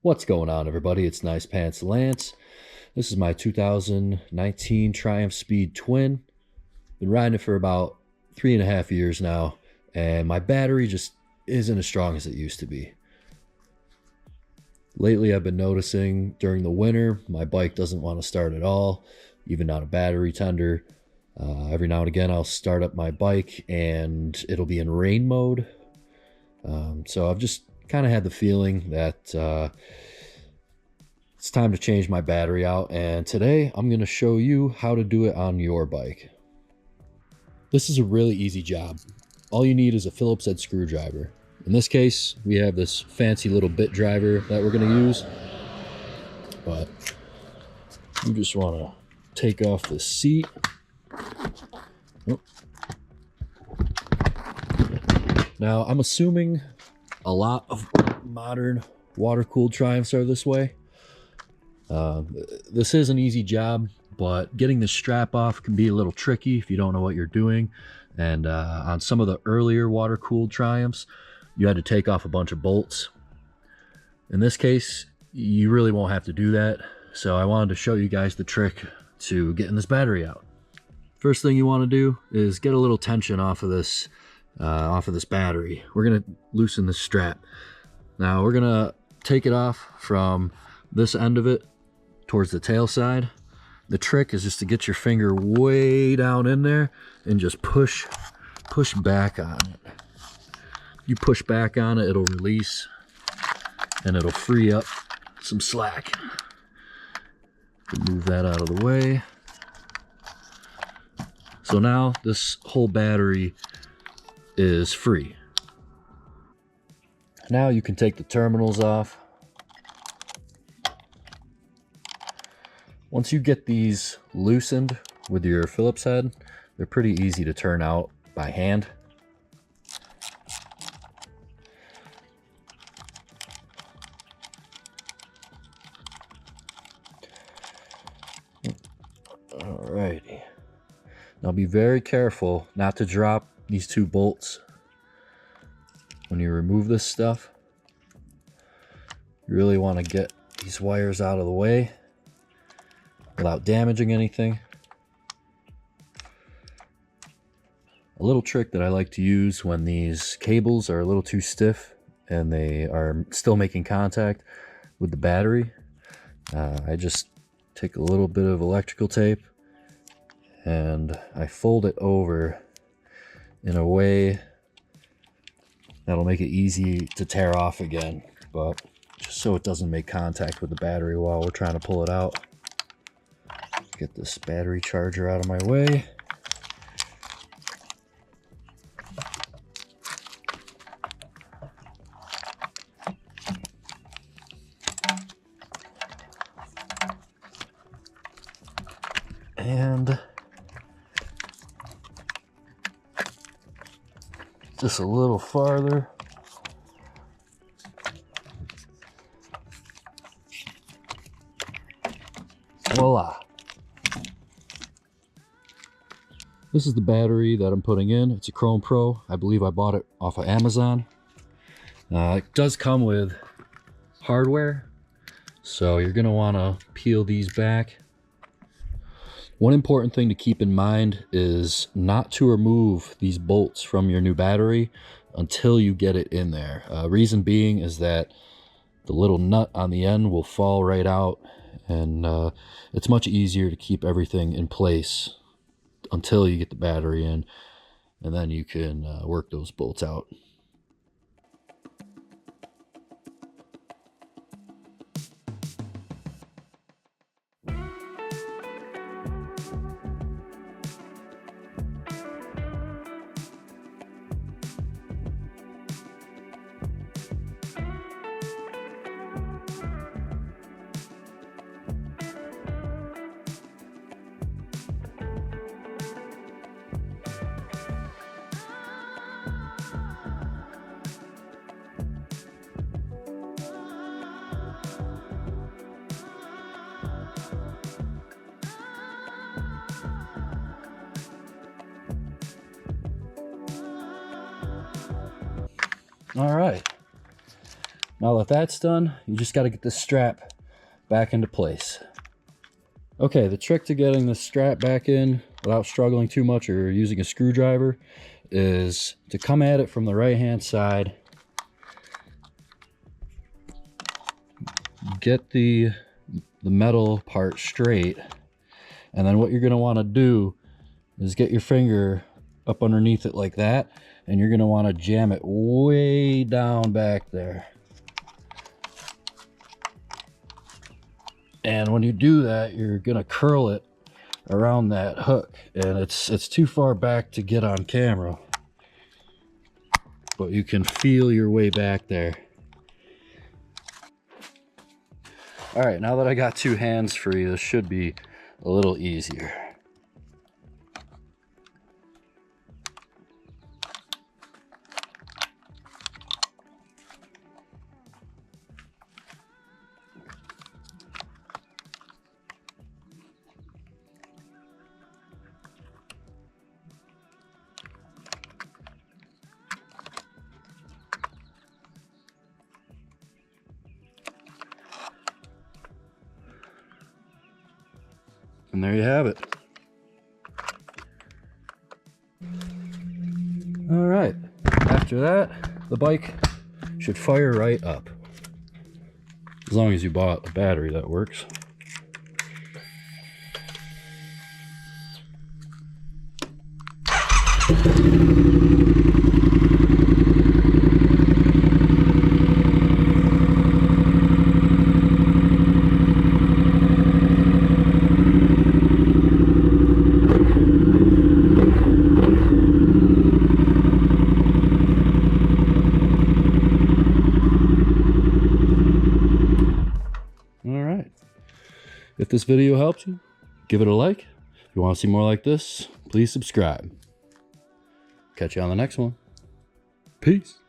What's going on, everybody? It's Nice Pants Lance. This is my 2019 Triumph Speed Twin. Been riding it for about 3.5 years now, and my battery just isn't as strong as it used to be. Lately, I've been noticing during the winter, my bike doesn't want to start at all, even on a battery tender. Every now and again, I'll start up my bike and it'll be in rain mode. So I've just kind of had the feeling that it's time to change my battery out, and today I'm going to show you how to do it on your bike. This is a really easy job. All you need is a Phillips head screwdriver. In this case, we have this fancy little bit driver that we're going to use, but you just want to take off the seat. Oh. Now, I'm assuming a lot of modern water-cooled Triumphs are this way. This is an easy job, but getting the strap off can be a little tricky if you don't know what you're doing. And on some of the earlier water-cooled Triumphs, you had to take off a bunch of bolts. In this case, you really won't have to do that. So I wanted to show you guys the trick to getting this battery out. First thing you want to do is get a little tension off of this battery. We're gonna loosen the strap. Now we're gonna take it off from this end of it towards the tail side. The trick is just to get your finger way down in there and just push back on it. You push back on it, it'll release and it'll free up some slack. Move that out of the way. So now this whole battery is free. Now you can take the terminals off. Once you get these loosened with your Phillips head, they're pretty easy to turn out by hand. Alrighty. Now be very careful not to drop these two bolts when you remove this stuff. You really want to get these wires out of the way without damaging anything. A little trick that I like to use when these cables are a little too stiff and they are still making contact with the battery, I just take a little bit of electrical tape and I fold it over in a way that'll make it easy to tear off again, but just so it doesn't make contact with the battery while we're trying to pull it out. Get this battery charger out of my way. And just a little farther. Voila. This is the battery that I'm putting in. It's a Chrome Pro. I believe I bought it off of Amazon. It does come with hardware, so you're going to want to peel these back. One important thing to keep in mind is not to remove these bolts from your new battery until you get it in there. Reason being is that the little nut on the end will fall right out, and it's much easier to keep everything in place until you get the battery in, and then you can work those bolts out. All right. Now that that's done, you just got to get this strap back into place. Okay, the trick to getting the strap back in without struggling too much or using a screwdriver is to come at it from the right hand side. Get the metal part straight, and then what you're going to want to do is get your finger up underneath it like that, and you're going to want to jam it way down back there. And when you do that, you're going to curl it around that hook, and it's too far back to get on camera, but you can feel your way back there. All right, now that I got two hands free, this should be a little easier. And there you have it. All right, after that, the bike should fire right up. As long as you bought a battery that works. If this video helped you, give it a like. If you want to see more like this, please subscribe. Catch you on the next one. Peace.